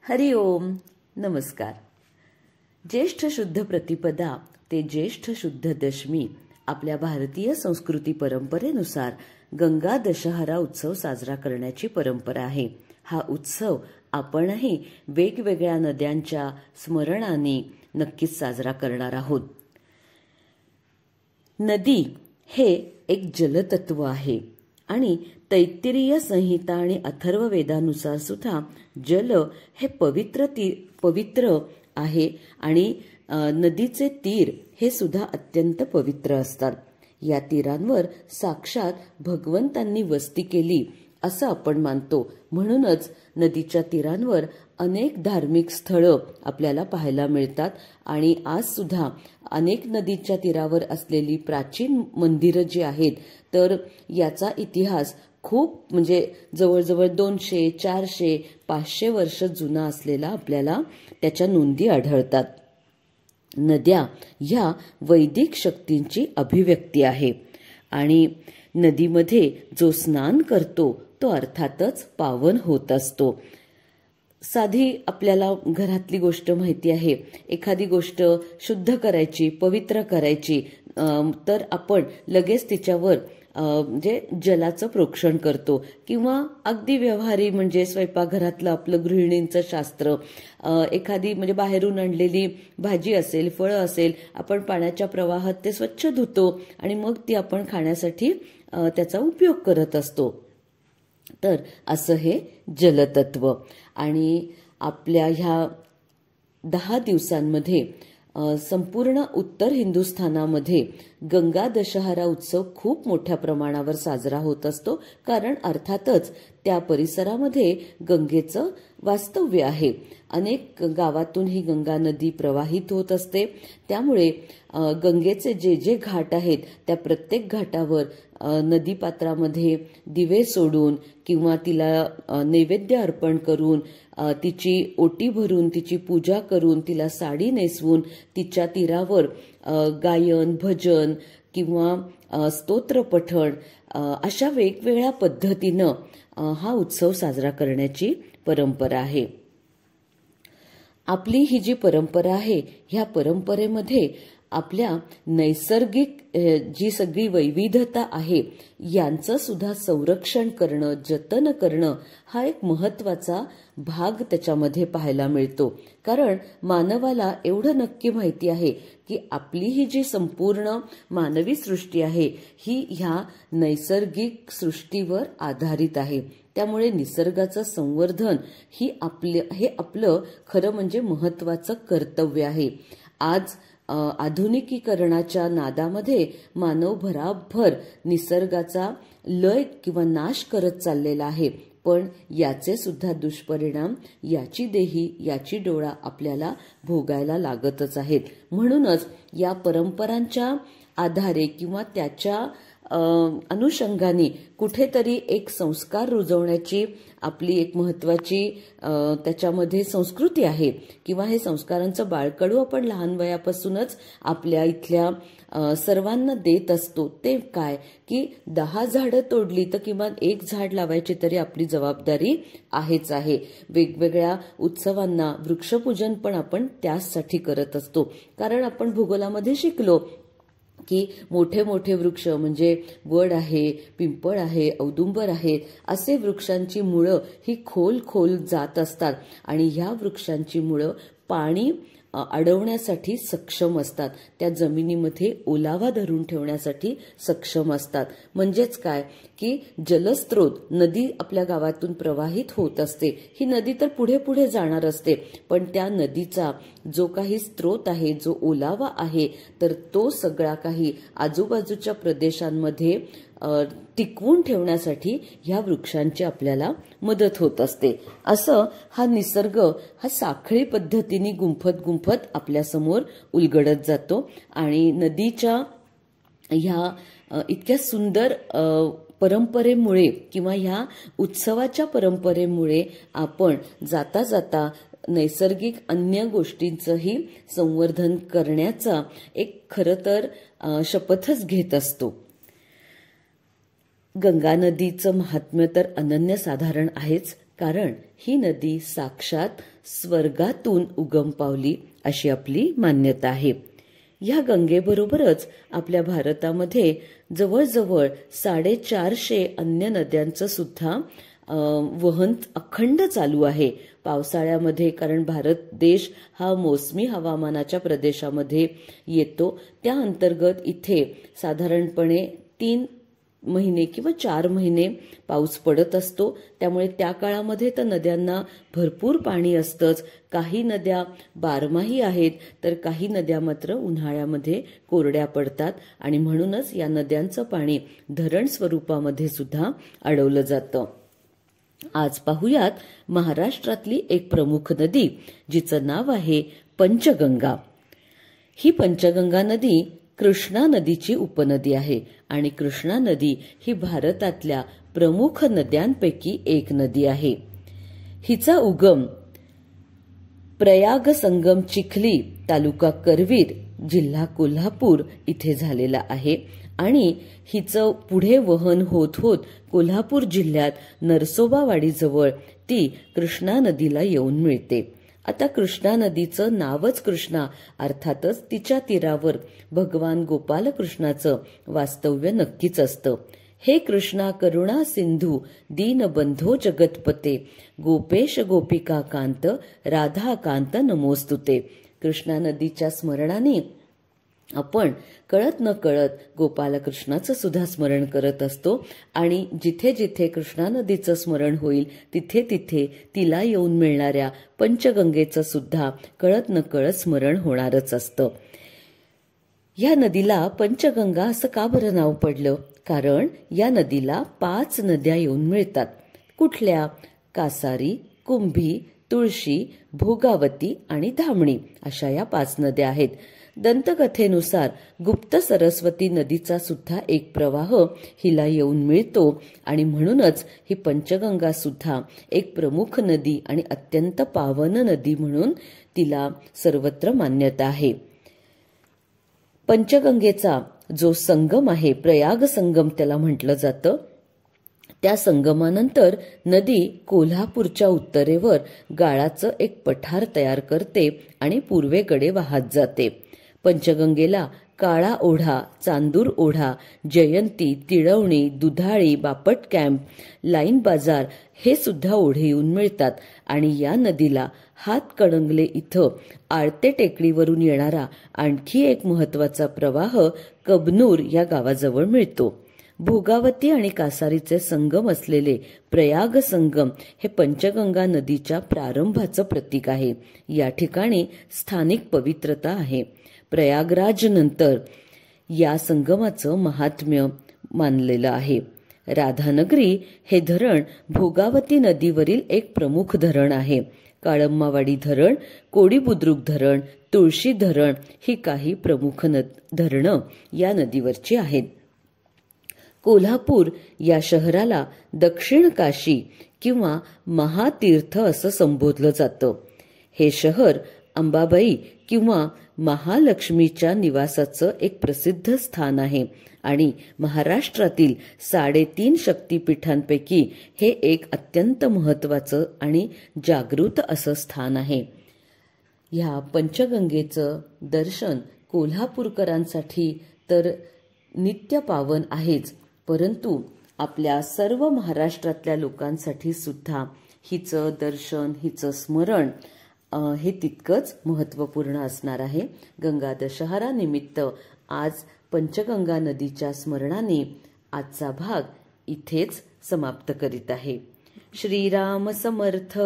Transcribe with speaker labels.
Speaker 1: हरि ओम नमस्कार. ज्येष्ठ शुद्ध प्रतिपदा ते ज्येष्ठ शुद्ध दशमी आपल्या भारतीय संस्कृती परंपरेनुसार गंगा दशहरा उत्सव साजरा करण्याची परंपरा आहे. हा उत्सव आपणही वेगवेगळ्या नद्यांच्या स्मरणाने नक्कीच साजरा करणार आहोत. नदी हे एक जलतत्व आहे आणि तैत्तिरीय संहिता आणि अथर्व वेदानुसार सुद्धा जल हे पवित्र आहे आणि नदीचे तीर हे सुद्धा अत्यंत पवित्र असतात. या तीरांवर साक्षात भगवंतांनी वस्ती केली असं आपण मानतो. म्हणूनच नदीच्या तीरांवर अनेक धार्मिक स्थळं आपल्याला पाहायला मिळतात आणि आज सुद्धा अनेक नदीच्या तीरावर असलेली प्राचीन मंदिरं जी आहेत तर याचा इतिहास खूप म्हणजे जवळजवळ 200, 400, 500 वर्ष जुना असलेला आपल्याला त्याच्या नोंदी आढळतात. नद्या ह्या वैदिक शक्तींची अभिव्यक्ती आहे आणि नदीमध्ये जो स्नान करतो तो अर्थातच पावन होत असतो. साधी आपल्याला घरातली गोष्ट माहिती आहे. एखादी गोष्ट शुद्ध करायची, पवित्र करायची तर आपण लगेच तिच्यावर म्हणजे जलाचं प्रोक्षण करतो किंवा अगदी व्यवहारी म्हणजे स्वयंपाकघरातलं आपलं गृहिणींचं शास्त्र, एखादी म्हणजे बाहेरून आणलेली भाजी असेल, फळं असेल, आपण पाण्याच्या प्रवाहात ते स्वच्छ धुतो आणि मग ती आपण खाण्यासाठी त्याचा उपयोग करत असतो. तर असं हे जलतत्व. आणि आपल्या ह्या 10 दिवसांमध्ये संपूर्ण उत्तर हिंदुस्थानामध्ये गंगा दशहरा उत्सव खूप मोठ्या प्रमाणावर साजरा होत असतो. कारण अर्थातच त्या परिसरामध्ये गंगेचं वास्तव्य आहे. अनेक गावातून ही गंगा नदी प्रवाहित होत असते. त्यामुळे गंगेचे जे जे घाट आहेत त्या प्रत्येक घाटावर नदीपात्रामध्ये दिवे सोडून किंवा तिला नैवेद्य अर्पण करून, तिची ओटी भरून, तिची पूजा करून, तिला साडी नेसवून तिच्या तीरावर गायन, भजन किंवा स्तोत्र पठण अशा वेगवेगळ्या पद्धतीनं हा उत्सव साजरा करण्याची परंपरा आहे. आपली ही जी परंपरा आहे ह्या परंपरेमध्ये आपल्या नैसर्गिक जी सगळी वैविधता आहे यांचं सुद्धा संरक्षण करणं, जतन करणं हा एक महत्वाचा भाग त्याच्यामध्ये पाहायला मिळतो. कारण मानवाला एवढं नक्की माहिती आहे की आपली ही जी संपूर्ण मानवी सृष्टी आहे ही ह्या नैसर्गिक सृष्टीवर आधारित आहे. त्यामुळे निसर्गाचं संवर्धन हे आपलं खरं म्हणजे महत्वाचं कर्तव्य आहे. आज आधुनिकीकरणाच्या नादामध्ये मानव भराभर निसर्गाचा लय किंवा नाश करत चाललेला आहे. पण याचे सुद्धा दुष्परिणाम, याची देही, याची डोळा आपल्याला भोगायला लागतच आहेत. म्हणूनच या परंपरांच्या आधारे किंवा त्याच्या अनुषंगाने कुठेतरी एक संस्कार रुजवण्याची आपली एक महत्वाची त्याच्यामध्ये संस्कृती आहे किंवा हे संस्कारांचं बाळकडू आपण लहान वयापासूनच आपल्या इथल्या सर्वांना देत असतो. ते काय की 10 झाडं तोडली तर किमान 1 झाड लावायची तरी आपली जबाबदारी आहेच आहे. वेगवेगळ्या उत्सवांना वृक्षपूजन पण आपण त्यासाठी करत असतो. कारण आपण भूगोलामध्ये शिकलो की मोठे मोठे वृक्ष म्हणजे वड आहे, पिंपळ आहे, औदुंबर आहे, असे वृक्षांची मुळं ही खोल जात असतात आणि ह्या वृक्षांची मुळं पाणी अडवण्यासाठी सक्षम असतात. त्या जमिनीमध्ये ओलावा धरून ठेवण्यासाठी सक्षम असतात. म्हणजेच काय की जलस्रोत नदी आपल्या गावातून प्रवाहित होत असते. ही नदी तर पुढे पुढे जाणार असते पण त्या नदीचा जो काही स्रोत आहे, जो ओलावा आहे तर तो सगळा काही आजूबाजूच्या प्रदेशांमध्ये टिकवून ठेवण्यासाठी ह्या वृक्षांची आपल्याला मदत होत असते. असं हा निसर्ग हा साखळी पद्धतीने गुंफत आपल्यासमोर उलगडत जातो आणि नदीच्या ह्या इतक्या सुंदर परंपरेमुळे किंवा ह्या उत्सवाच्या परंपरेमुळे आपण जाता जाता नैसर्गिक अन्य गोष्टींचंही संवर्धन करण्याचा एक खरं तर शपथच घेत असतो. गंगा नदीचं महात्म्य तर अनन्यसाधारण आहेच, कारण ही नदी साक्षात स्वर्गातून उगम पावली अशी आपली मान्यता आहे. या गंगेबरोबरच आपल्या भारतामध्ये जवळजवळ 450 अन्य नद्यांचं सुद्धा वहन अखंड चालू आहे. पावसाळ्यामध्ये, कारण भारत देश हा मोसमी हवामानाच्या प्रदेशामध्ये येतो, त्या अंतर्गत इथे साधारणपणे 3 महिने किंवा 4 महिने पाऊस पडत असतो. त्यामुळे त्या काळामध्ये तर नद्यांना भरपूर पाणी असतंच. काही नद्या बारमाही आहेत, तर काही नद्या मात्र उन्हाळ्यामध्ये कोरड्या पडतात आणि म्हणूनच या नद्यांचं पाणी धरण स्वरूपामध्ये सुद्धा अडवलं जातं. आज पाहूयात महाराष्ट्रातली एक प्रमुख नदी, जिचं नाव आहे पंचगंगा. ही पंचगंगा नदी कृष्णा नदीची उपनदी आहे आणि कृष्णा नदी ही भारतातल्या प्रमुख नद्यांपैकी एक नदी आहे. हिचा उगम प्रयाग संगम चिखली, तालुका करवीर, जिल्हा कोल्हापूर इथे झालेला आहे आणि हिचं पुढे वहन होत होत कोल्हापूर जिल्ह्यात नरसोबावाडीजवळ ती कृष्णा नदीला येऊन मिळते. आता कृष्णा नदीचं नावच कृष्णा, अर्थातच तिच्या तीरावर भगवान गोपालकृष्णाचं वास्तव्य नक्कीच असतं. हे कृष्णा करुणा सिंधू दीनबंधो जगतपते, गोपेश गोपिका कांत राधा कांत नमोस्तुते. कृष्णा नदीच्या स्मरणाने आपण कळत न कळत गोपालकृष्णाचं सुद्धा स्मरण करत असतो आणि जिथे जिथे कृष्णा नदीचं स्मरण होईल तिथे तिथे तिला येऊन मिळणाऱ्या पंचगंगेचं सुद्धा कळत न कळत स्मरण होणारच असतं. या नदीला पंचगंगा असं का बरं नाव पडलं? कारण या नदीला 5 नद्या येऊन मिळतात. कुठल्या? कासारी, कुंभी, तुळशी, भोगावती आणि धामणी अशा या 5 नद्या आहेत. दंतकथेनुसार गुप्त सरस्वती नदीचा सुद्धा एक प्रवाह हिला येऊन मिळतो आणि म्हणूनच ही पंचगंगा सुद्धा एक प्रमुख नदी आणि अत्यंत पावन नदी म्हणून तिला सर्वत्र मान्यता आहे. पंचगंगेचा जो संगम आहे, प्रयाग संगम त्याला म्हटलं जातं, त्या संगमानंतर नदी कोल्हापूरच्या उत्तरेवर गाळाचं एक पठार तयार करते आणि पूर्वेकडे वाहत जाते. पंचगंगेला काळा ओढा, चांदूर ओढा, जयंती, तिळवणी, दुधाळी, बापट कॅम्प, लाईन बाजार हे सुद्धा ओढे येऊन मिळतात आणि या नदीला हातकणंगले इथं आळते टेकडीवरून येणारा आणखी एक महत्वाचा प्रवाह कबनूर या गावाजवळ मिळतो. भोगावती आणि कासारीचे संगम असलेले प्रयाग संगम हे पंचगंगा नदीच्या प्रारंभाचं प्रतीक आहे. या ठिकाणी स्थानिक पवित्रता आहे. प्रयागराज नंतर या संगमाचं महात्म्य मानलेलं आहे. राधानगरी हे धरण भोगावती नदीवरील एक प्रमुख धरण आहे. काळम्मावाडी धरण, कोडीबुद्रुक धरण, तुळशी धरण ही काही प्रमुख धरणं या नदीवरची आहेत. कोल्हापूर या शहराला दक्षिण काशी किंवा महातीर्थ असं संबोधलं जातं. हे शहर अंबाबाई किंवा महालक्ष्मीच्या निवासाचं एक प्रसिद्ध स्थान आहे आणि महाराष्ट्रातील 3.5 शक्तिपीठांपैकी हे एक अत्यंत महत्वाचं आणि जागृत असं स्थान आहे. ह्या पंचगंगेचं दर्शन कोल्हापूरकरांसाठी तर नित्य पावन आहेच, परंतु आपल्या सर्व महाराष्ट्रातल्या लोकांसाठी सुद्धा हिचं दर्शन, हिचं स्मरण हे तितकंच महत्त्वपूर्ण असणार आहे. गंगा दशहरा निमित्त आज पंचगंगा नदीच्या स्मरणाने आजचा भाग इथेच समाप्त करीत आहे. श्रीराम समर्थ.